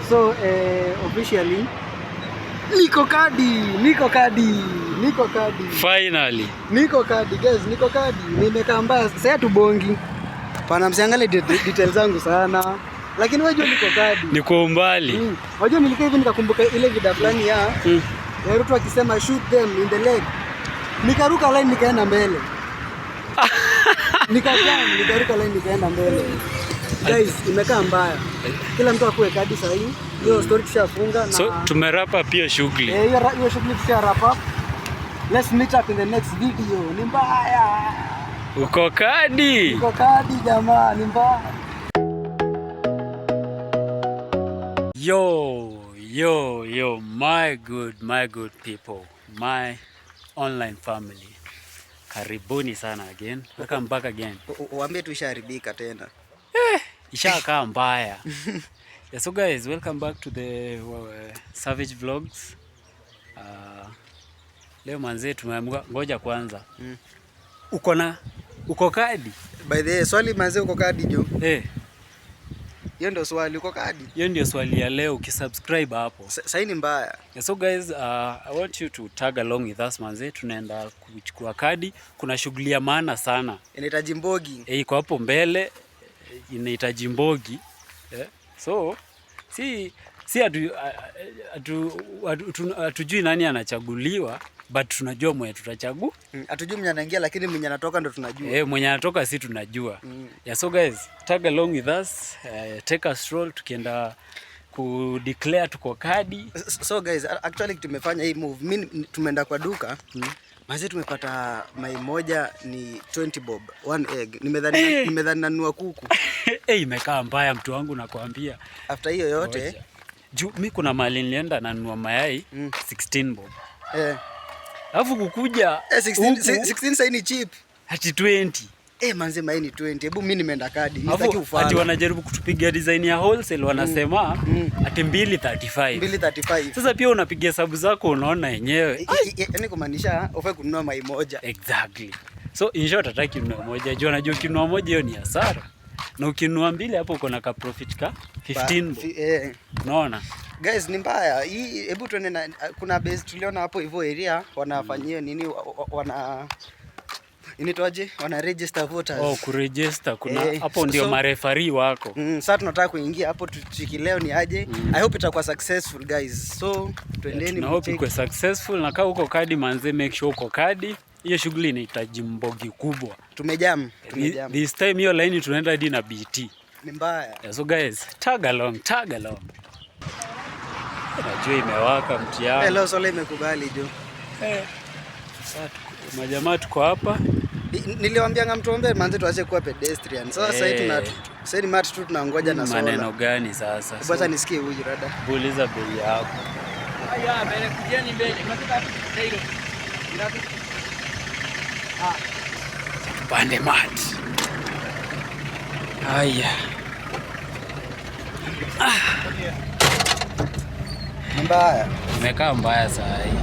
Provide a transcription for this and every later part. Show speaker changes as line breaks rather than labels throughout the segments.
So officially niko kadi.
Finally.
Niko kadi guys, niko kadi. Nimekaa mbaya. Sasa tubongi. Pana msiangalie details zangu sana. Lakini wewe niko kadi.
Niko mbali.
Unajua nilikaa hivi nikakumbuka ile video fulani ya Ruto akisema shoot them in the leg. Nikaruka line nikaenda mbele. Nikaruka line nikaenda mbele. Guys, imekaa mbaya. Kila mtu akuwe kadi sasa hivi. Hiyo story tushafunga na
so tumerapa pia shughuli.
Hiyo shughuli tusharapa. Let's meet up in the next video. Ni mbaya.
Uko kadi.
Uko kadi jamaa, ni mbaya.
Yo, my good people, my online family. Karibuni sana again. Welcome back again.
Uambie tusharibika tena.
Ishakaa mbaya. Yeah, so guys, welcome back to the Savage Vlogs. Leo manze tumeamua ngoja kwanza. Uko kadi?
By the way, swali manze uko kadi jo? Hiyo ndio swali, uko kadi?
Hiyo ndio swali ya leo, ukisubscribe hapo.
Sasa ni mbaya.
Yeah, so guys, I want you to tag along with us manze, tunaenda kuchukua kadi. Kuna shughuli ya maana sana. Inahitaji
mbogi.
Iko hapo mbele, inahitaji mbogi. So si hatujui nani anachaguliwa, but tunajua mwenye tutachagua.
Hatujui mwenye anaingia, lakini mwenye anatoka ndo tunajua.
Mwenye anatoka si tunajua. Yeah, so guys, tag along with us, take a stroll tukienda ku declare tuko kadi.
So guys, actually tumefanya hii move. Mimi tumeenda kwa duka. Mazi tumepata mai moja ni 20 bob, 1 egg. Nimedhani nanunua kuku.
Imekaa mbaya mtu wangu nakwambia.
After hiyo yote,
mimi kuna mahali nilienda nanunua mayai 16 bob. Alafu kukuja
16 sasa ni cheap.
Ati 20.
Manze mayai ni 20. Hebu mimi nimeenda kadi.
Nitaki ufanye. Ati wanajaribu kutupigia design ya wholesale wanasema ati 235.
235.
Sasa pia unapigia hesabu zako unaona yenyewe.
Yaani kumaanisha ufai kununua mai moja.
Exactly. So in short ataki kununua moja. Jua unajua ukinunua moja hiyo ni hasara. Na ukinunua mbili hapo uko na ka profit ka 15. Unaona?
Guys, ni mbaya. Hii hebu tuende na kuna base tuliona hapo hivyo area wanafanyia nini inaitwaje? Wana register voters.
Kuregister kuna hapo ndio marefari wako.
Sasa tunataka kuingia hapo leo ni aje. I hope itakuwa successful guys. So twendeni.
Na hope iko successful na kama uko kadi manze make sure uko kadi. Hiyo shughuli inahitaji mbogi kubwa.
Tumejam.
This time hiyo line tunaenda hadi na BT.
Ni mbaya.
Yeah, so guys, tag along. Najua imewaka mtiani.
Hello, Sole imekubali jo.
Sasa majamaa tuko hapa.
Niliwaambia mtuombe manze tuache kuwa pedestrian. Sasa sasa ni mat tu tunangoja na Sola.
Maneno gani sasa?
Bwana nisikie huyu rada.
Buuliza bei yako.
Haya, mbele kujeni mbele. Katika hilo.
Tupande mat. Haya.
Mbaya.
Imekaa mbaya saa hii.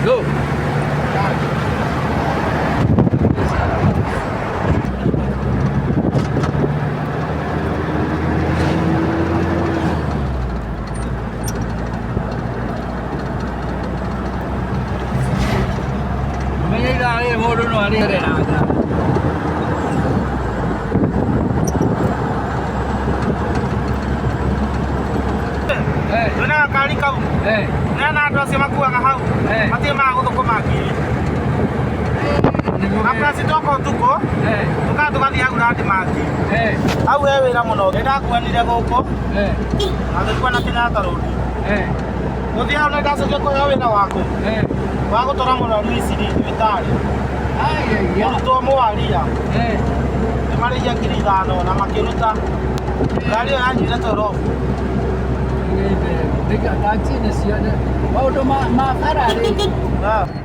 Go.
Nana ndo sema kuwa ngahau. Mati mangu to komaki. Apna sitoko tuko. Tukathi hau na ndimaki. Hau wewe ira muno. Ndenda kuanire goko. Agikuwa na Kenyatta road. Muthi hau na ndacoke kuoya wira wako. Wago tora muno Misiri thibitari. Mũrutwo mwaria. Marĩia 5,000 na makiruta. Ngari yanjire toro.
Taxi nĩ cione maũndũ ma Ferrari.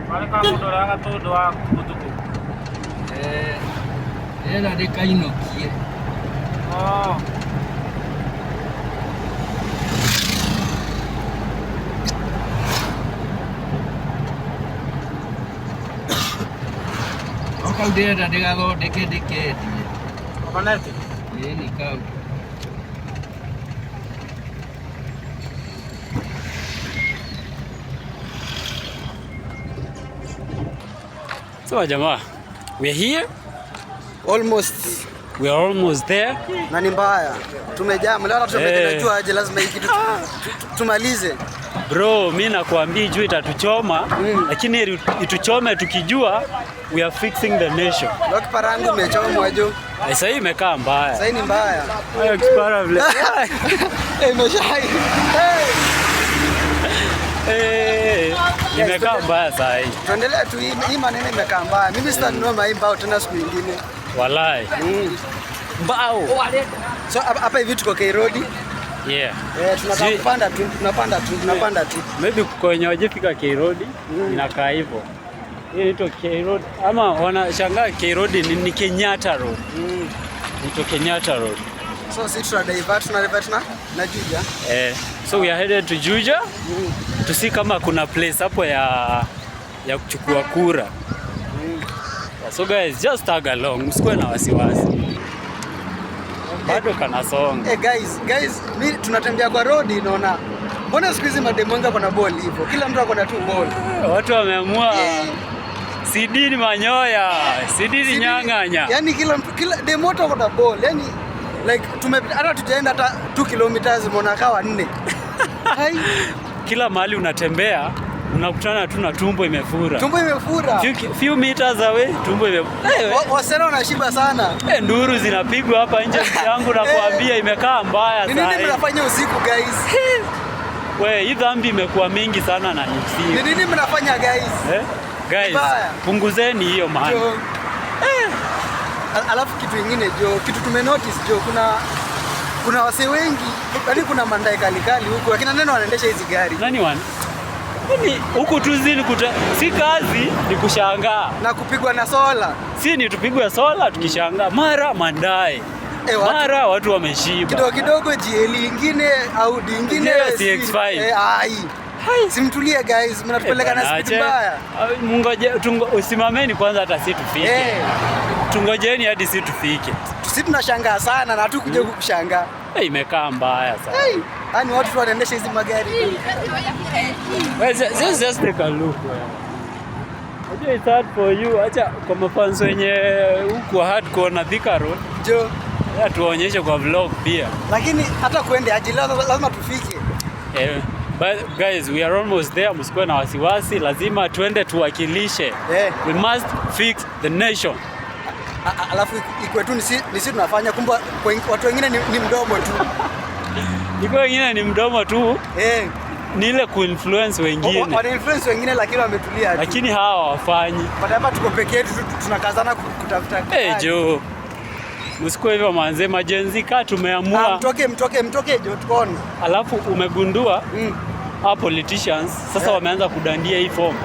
Marĩ ka mũndũ ũrĩa gatũndũ wa mũtukũ.
Rĩera rĩkainũkie. Kau ndĩrenda ndĩgathondeke ndĩkendie.
Onete?
Ĩni kau.
So jamaa, we're here.
Almost.
We are almost there.
Na ni mbaya. Tumejaa, leo hata tumejua aje lazima hiki tumalize.
Bro, mimi nakwambia juu itatuchoma, lakini ituchome tukijua we are fixing the nation.
Leo kiparangu imechomwa jo.
Sasa hii imekaa mbaya.
Sasa hii ni mbaya.
Hayo kipara vile.
Imeshai.
Imekaa mbaya sasa hii.
Tuendelee tu hii maneno imekaa mbaya. Mimi sitanunua maimba tena siku nyingine.
Wallahi. Mbao.
So hapa hivi tuko K Road.
Yeah.
Tunataka tunapanda tu.
Maybe kwenye wajifika K Road inakaa hivyo. Hii inaitwa K Road ama wanashangaa K Road ni Kenyatta Road. Ni Kenyatta Road.
So sisi tuna divert na Juja.
So we are headed to Juja. To see kama kuna place hapo ya kuchukua kura. So guys, just tag along. Msikuwe na wasiwasi. Bado kanasonga.
Guys, mimi tunatembea kwa road naona. Mbona siku hizi mademwanga kuna ball hivyo? Kila mtu akona tu ball.
Watu wameamua sidini manyoya, sidini nyang'anya.
Yaani kila demoto akona ball. Yaani like hata tujaenda hata 2 kilometers mbona kawa 4. Hai.
Kila mahali unatembea unakutana tu na tumbo imefura.
Tumbo imefura.
Few meters away tumbo imefura.
Wasera wanashiba sana.
Nduru zinapigwa hapa nje yangu na kuambia imekaa mbaya sana.
Nini mnafanya usiku guys?
Hii dhambi imekuwa mingi sana na usiku.
Nini mnafanya guys?
Guys, punguzeni hiyo maana.
Alafu kitu kingine kitu tumenotice kuna wasee wengi, yaani kuna mandai kali huko, lakini neno wanaendesha hizi gari.
Nani wana? Yaani huku tu si kazi ni kushangaa.
Na kupigwa na sola.
Si ni tupigwe sola tukishangaa. Mara mandai. Mara watu wameshiba.
Kidogo GL ingine, Audi ingine,
CX5.
Simtulie guys, mnatupeleka na speed mbaya.
Mungoje usimameni kwanza hata si tufike. Tungojeni hadi si tufike.
Sisi tunashangaa sana na hatukuja kukushangaa.
Imekaa mbaya sana.
Yaani watu wanaendesha hizi magari.
Just take a look. It's hard for you. Acha kwa mafans wenye huko hardcore na Thika Road. Tuonyeshe kwa vlog pia.
Lakini hata kuende aje lazima tufike.
But guys, we are almost there. Msikuwe na wasiwasi, lazima tuende tuwakilishe. We must fix the nation.
Alafu ikwe tu nisi tunafanya, kumbe watu wengine ni mdomo tu.
Iko wengine ni mdomo tu. Ni ile kuinfluence wengine.
Wana influence wengine lakini wametulia tu.
Lakini hawa hawafanyi.
Hapa tuko peke yetu tunakazana kutafuta.
Jo. Msikuwe hivyo manze, majenzi tumeamua.
Mtoke jo tuone.
Alafu umegundua politicians sasa wameanza kudandia hii form.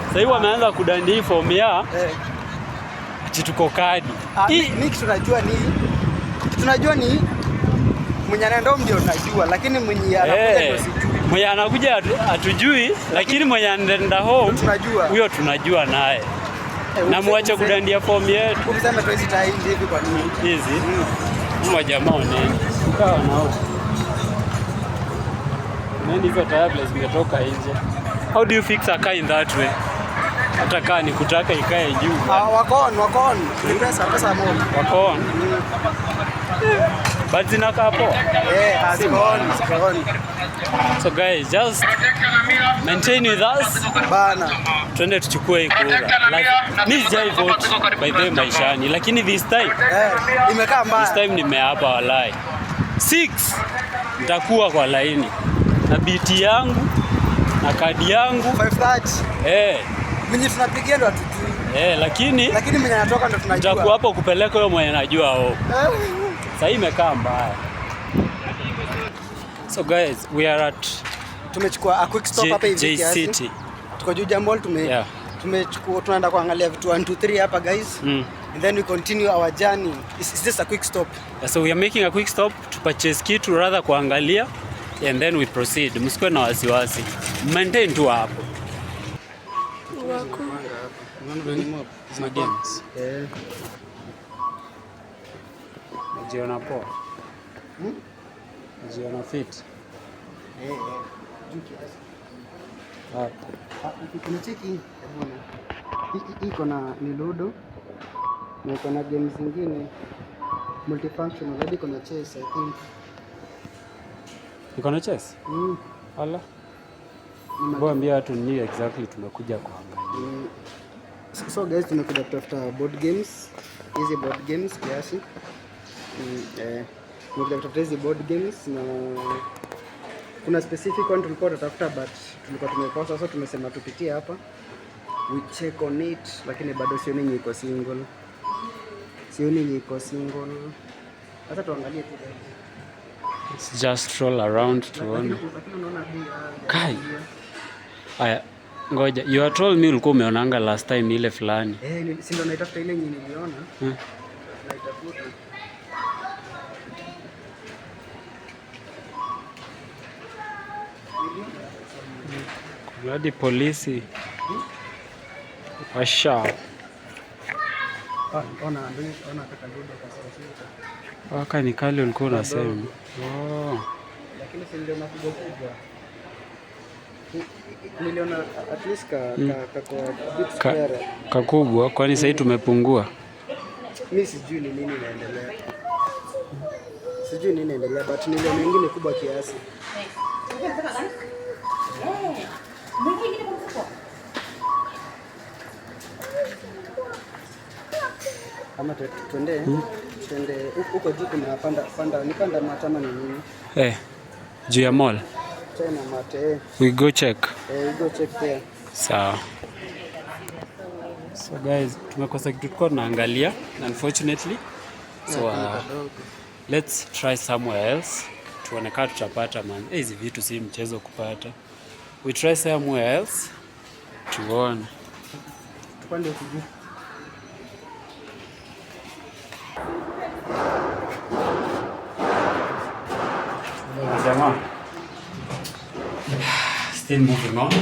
Sasa hivi wameanza kudandia hii form ya ati tuko kadi.
Mimi tunajua ni mwenye anaenda ndio tunajua, lakini mwenye anakuja ndio sijui.
Mwenye anakuja hatujui, lakini mwenye anaenda home
tunajua.
Huyo tunajua naye. Na muache kudandia form yetu.
Ukisema tu hizi tai hivi kwa nini?
Hizi. Mwa jamaa nini? Kawa nao. Nani hizo tayari zimetoka nje. How do you fix a car in that way? Hata kaa ni kutaka ikae juu.
Wako on. Pesa moja.
Wako on. But zinakaa poa.
Ziko on.
So guys, just maintain with us.
Bana.
Twende tuchukue hii kura. Mimi sijai vote by the maishani, lakini this time
imekaa mbaya.
This time nimeapa walai. 6 nitakuwa kwa laini. Na BT yangu na kadi yangu
530. Mimi tunapigia ndo atujui.
Lakini
mwenye anatoka ndo tunajua.
Nitakuwa hapo kupeleka wewe mwenye najua Sasa hii imekaa mbaya. So guys, we are at
tumechukua a quick stop hapa hivi
kiasi.
Tuko Juja Mall tunaenda kuangalia vitu 1 2 3 hapa guys. And then we continue our journey. It's just a quick stop.
Yeah, so we are making a quick stop to purchase kitu rather kuangalia and then we proceed. Msikuwe na wasiwasi. Maintain tu hapo.
Wako.
Games. Najiona poa. Najiona fit. Hapo.
Unacheki bwana. Hii iko na ni Ludo. Na iko na games zingine multifunctional. Hadi iko na chess I think.
Iko na chess? Ala. Mbona watu ni exactly tumekuja kuangalia.
So guys, tumekuja kutafuta board games. Hizi board games kiasi. Tumekuja kutafuta hizi board games na kuna specific one tulikuwa tunatafuta but tulikuwa tumekosa, so tumesema tupitie hapa. We check on it, lakini bado sioni yenye iko single. Hata tuangalie tu.
Let's just stroll around tuone. Kai. Aya, ngoja. You are told me ulikuwa umeonanga last time ile fulani.
Si ndo naitafuta ile yenye niliona. Naitafuta.
Hadi polisi. Washa.
Ona kaka Ludo kasasa.
Waka ni kale ulikuwa unasema.
Lakini si ndio nakuja kubwa. Niliona at least
kakubwa, kwani sasa tumepungua?
Mimi sijui ni nini inaendelea. But niliona nyingine kubwa kiasi. Kama twende huko juu kuna panda matama ni nini?
Juu ya mall.
China mate.
We go check.
We go check there.
Sawa. So guys, tumekosa kitu tulikuwa tunaangalia unfortunately. So let's try somewhere else. Tuone kama tutapata man. Hizi vitu si mchezo kupata. We try somewhere else. Tuone.
Tupande huko juu.
Jamaa. Still moving on.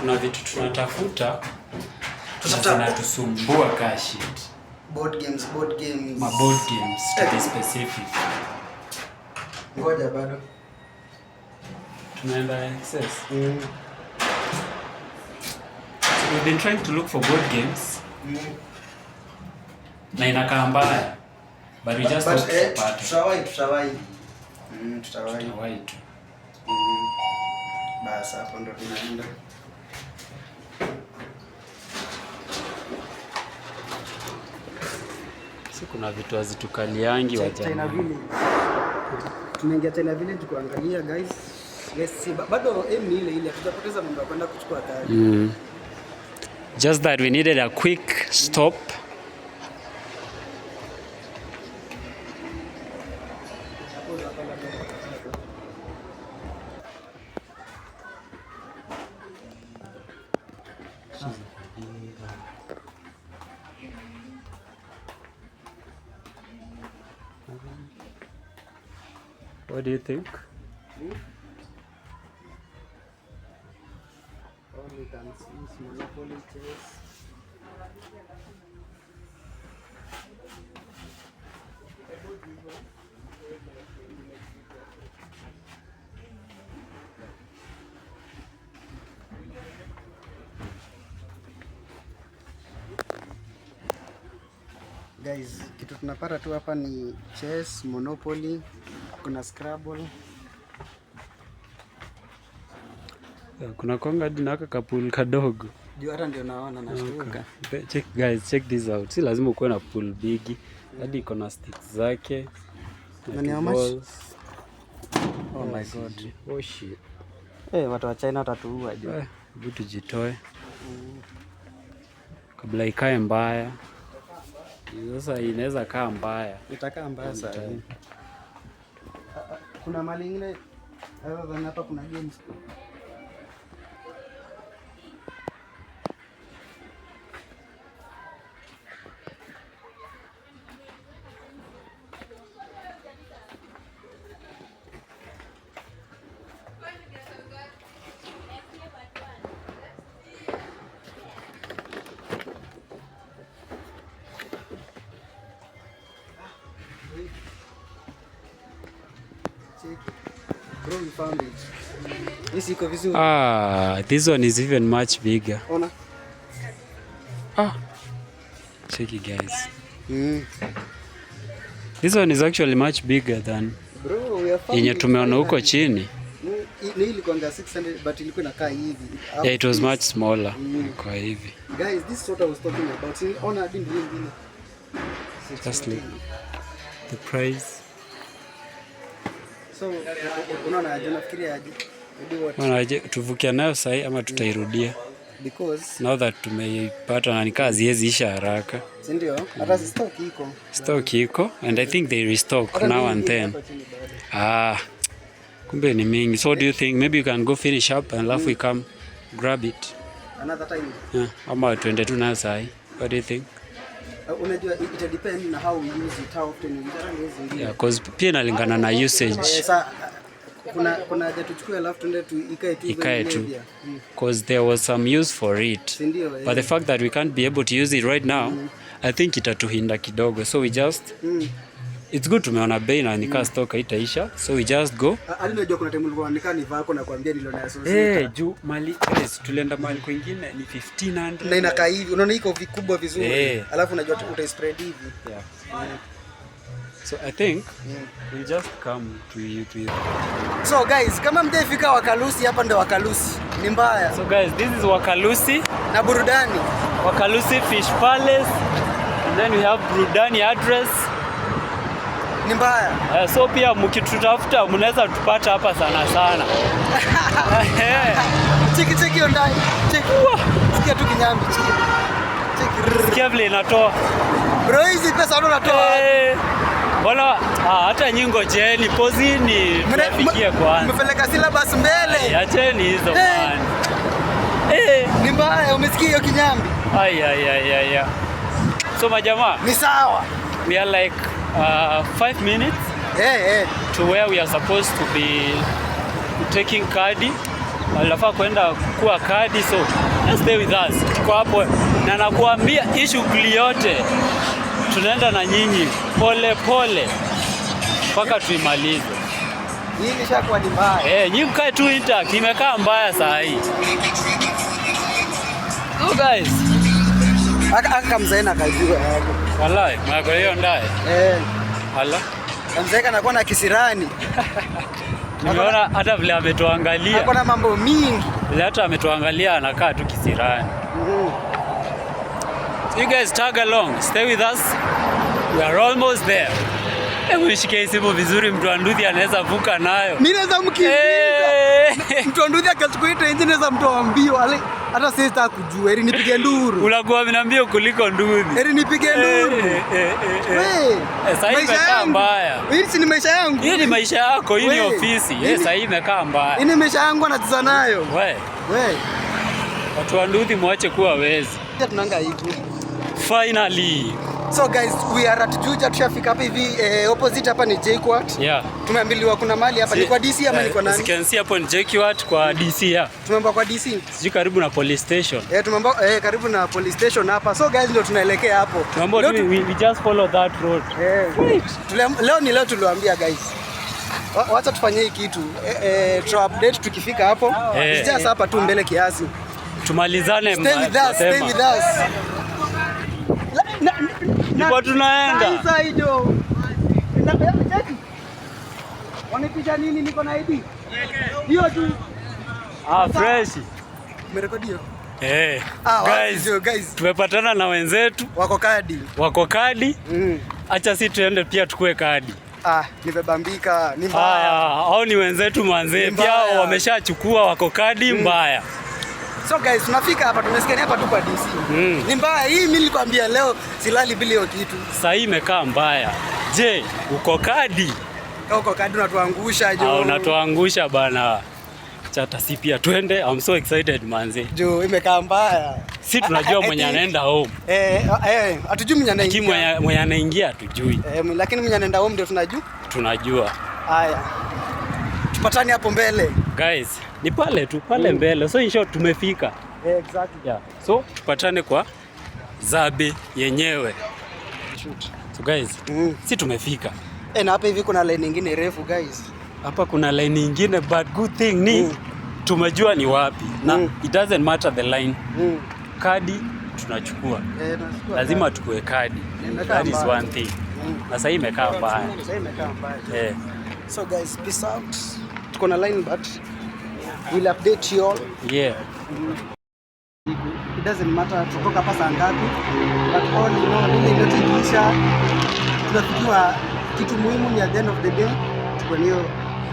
Kuna vitu tunatafuta zinatusumbua kashi.
Board games.
Ma board games to be specific.
Ngoja bado.
Tunaenda access. So we've been trying to look for board games. Na inakaa mbaya. But we just hope tupate. Tutawahi tu.
Basi hapo ndo tunaenda.
Si kuna vitu hazitukaliangi wa
China Village. Tunaingia China Village kuangalia guys. Let's see. Bado ni ile hatujapoteza mambo ya kwenda kuchukua gari.
Just that we needed a quick stop. What do you think?
Only can see Monopoly chess. Guys, kitu tunapata tu hapa ni chess, Monopoly, kuna Scrabble.
Kuna konga hadi na kapul kadogo.
Juu hata ndio naona nashtuka.
Check guys, check this out. Si lazima ukuwe na pool big. Hadi iko na sticks zake.
Na ni how much?
Oh my god. Oh shit.
Watu wa China watatuua juu.
Vitu jitoe. Kabla ikae mbaya. Sasa inaweza kaa mbaya.
Itakaa mbaya sana. Kuna mali nyingine hapa kuna games. we found it. This iko vizuri.
This one is even much bigger.
Ona.
Check it, guys. This one is actually much bigger than
bro, we are found
yenye tumeona huko chini.
Ni ilikuwa 600 but ilikuwa inakaa hivi.
Yeah, it was much smaller. Kwa hivi.
Guys, this is what I was talking about. Ona hadi mbili.
Just look. The price.
So, unaona aje, nafikiria aje?
Unaje tuvukia nayo sahi ama tutairudia?
Because
now that tumeipata na nikaa ziezi isha haraka.
Ndio, hata stock iko.
Stock iko and I think they restock now and then. Kumbe ni mingi. So what do you think? Maybe you can go finish up and alafu we come grab it.
Another time.
Yeah, ama tuende tu nayo sahi. What do you think?
Unajua it depends na how we use it, how often we use it.
Yeah, cause pia inalingana na usage.
Sasa kuna haja tuchukue alafu tuende tu ikae tu.
Cause there was some use for it. But the fact that we can't be able to use it right now, I think itatuhinda kidogo. So we just it's good tumeona bei na nika stock itaisha. So we just go.
Alinajua kuna time ulikuwa nika niva yako na kuambia nilo na associate.
Juu mali guys tulienda mali kwingine ni 1500.
Na inakaa hivi. Unaona iko vikubwa vizuri. Alafu unajua uta spread hivi.
Yeah. So I think we'll just come to you.
So guys, kama mjafika Wakalusi, hapa ndio Wakalusi. Ni mbaya.
So guys, this is Wakalusi
na burudani.
Wakalusi Fish Palace. And then we have burudani address.
Ni mbaya.
So pia mkitutafuta mnaweza tupata hapa sana.
Cheki ondai. Cheki. Sikia tu kinyambi. Cheki.
Sikia vile inatoa.
Bro, hizi pesa unatoa.
Wala hata nyingo jeni pozini tunafikia kwanza.
Umepeleka syllabus mbele.
Acheni hizo man.
Ni mbaya, umesikia hiyo kinyambi?
Ay. So majamaa,
ni sawa.
We are like 5 minutes to where we are supposed to be taking kadi. Alafaa kwenda kuwa kadi, so let's stay with us. Tuko hapo na nakuambia hii shughuli yote tunaenda na nyinyi pole mpaka tuimalize.
Hii ilishakuwa ni mbaya.
Nyinyi mkae tu intact, imekaa mbaya saa hii. So guys,
aka mzaina kajua hapo.
Wallahi, mwako hiyo ndaye. Hala.
Mzaika anakuwa na kisirani.
Nimeona hata vile ametuangalia.
Ako na mambo mingi.
Vile hata ametuangalia anakaa tu kisirani. So you guys tag along, stay with us. We are almost there. Mshike simu vizuri, mtu anduthi anaweza vuka nayo.
Mimi naweza mkimbiza. Mtu anduthi akachukua nje naweza mtoa mbio. Hata sisi kujua ili nipige nduru.
Unakuwa mbio kuliko nduthi.
Ili nipige nduru.
Sasa hivi imekaa mbaya.
Hii ni maisha yangu.
Hii ni maisha yako, hii ni ofisi. Sasa hivi imekaa mbaya.
Hii ni maisha yangu anacheza nayo.
Watu anduthi muache kuwa wezi.
Tunanga hivi.
Finally.
So guys, we are at Juja, tushafika hapa hivi opposite hapa ni JKUAT.
Yeah.
Tumeambiliwa kuna mali hapa ni kwa DC ama ni kwa nani?
You can see hapo ni JKUAT kwa DC ya.
Tumeambiwa kwa DC.
Sijui karibu na police station.
Tumeambiwa karibu na police station hapa. So guys, ndio tunaelekea hapo.
Tumeambiwa we just follow that road.
Leo tuliwaambia guys. Wacha tufanye hii kitu. Try update tukifika hapo. Just hapa tu mbele kiasi.
Tumalizane
Stay with us.
Ndipo tunaenda.
Wanipisha nini, niko na ID? Hiyo tu.
Fresh.
Umerekodio?
Guys, tumepatana na wenzetu.
Wako kadi.
Acha si tuende pia tukue kadi.
Nimebambika, ni mbaya.
Hao ni wenzetu manze. Pia wameshachukua wako kadi mbaya.
So guys, tunafika hapa, tumesikia hapa tu kwa DC. Ni mbaya hii, mimi nilikwambia leo silali bila hiyo kitu.
Sasa hii imekaa mbaya. Je, uko kadi?
Uko kadi unatuangusha jo.
Unatuangusha bana. Chata si pia twende. I'm so excited manze.
Jo, imekaa mbaya.
Si tunajua mwenye anaenda home.
Hatujui mwenye anaingia.
Mwenye anaingia hatujui.
Lakini mwenye anaenda home ndio tunajua. Haya. Tupatane hapo mbele.
Guys, ni pale tu mbele. So in short tumefika.
Exactly.
Yeah. So tupatane kwa Zabe yenyewe. So guys, si tumefika.
Na hapa hivi kuna line nyingine refu guys.
hapa kuna line nyingine, but good thing ni tumejua ni wapi na it doesn't matter the line. Kadi tunachukua, lazima tukue kadi, that is one thing. Na sasa imekaa mbaya.
So guys, peace out. Tuko na line but we'll update you all.
Yeah.
It doesn't matter tutoka hapa saa ngapi, but all you know, ile ndio tukiisha tunafikiwa kitu muhimu ni at the end of the day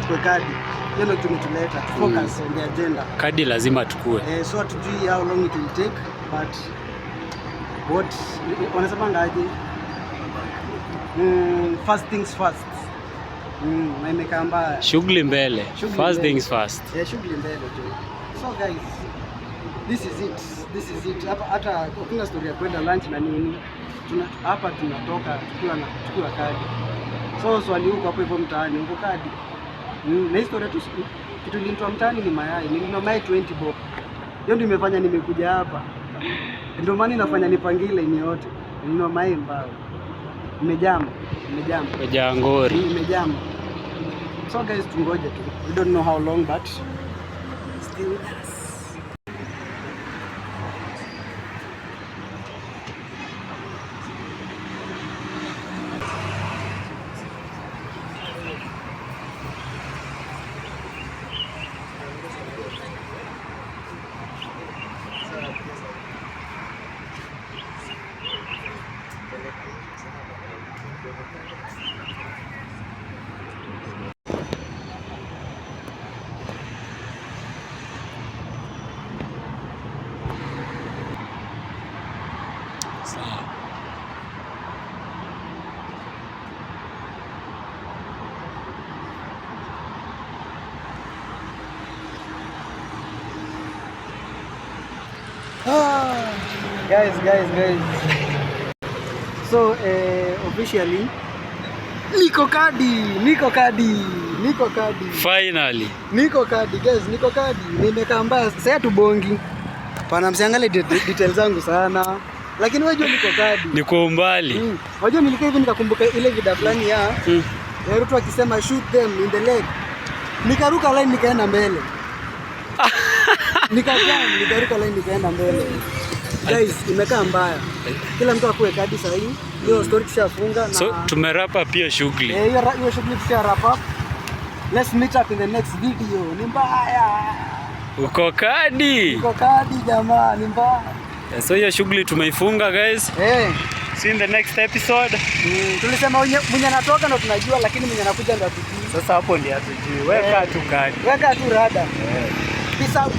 tukue kadi. Hiyo ndio tumetuleta to focus on the agenda.
Kadi lazima tukue.
So hatujui how long it will take, but what wanasema ngaje? First things first. Na imekaa mbaya.
Shughuli mbele. First things first.
Shughuli mbele tu. So guys, this is it. Hata kuna story ya kwenda lunch na nini. Hapa tunatoka tukiwa kadi. So swali huko hapo hivyo mtaani uko kadi. Na historia tu kitu linitoa mtaani ni mayai. Nilinunua mayai 20 bob. Hiyo ndio imefanya nimekuja hapa. Ndio maana inafanya nipangile ni yote. Nilinunua mayai mbao. Imejaa ngori. Imejaa. So guys, tungoje tu. We don't know how long but still with us. Guys. So officially niko kadi.
Finally.
Niko kadi guys, nimekaa mbaya. Sasa tubongi. Pana msiangalie details zangu sana. Lakini wewe niko kadi.
Niko umbali.
Wajua nilikaa hivi nikakumbuka ile video fulani ya Ruto akisema shoot them in the leg. Nikaruka line nikaenda mbele. Nikaruka line nikaenda mbele. Guys, imekaa mbaya. Kila mtu akue kadi sasa hivi. Hiyo story tushafunga na
so tumerapa pia shughuli.
Hiyo shughuli tusharap up. Let's meet up in the next video. Ni mbaya.
Uko kadi
jamaa, ni mbaya.
So hiyo shughuli tumeifunga guys. See in the next episode.
Tulisema mwenye anatoka ndo tunajua, lakini mwenye anakuja ndo hatujui.
Sasa hapo ndio hatujui. Weka tu kadi.
Weka tu rada. Peace out.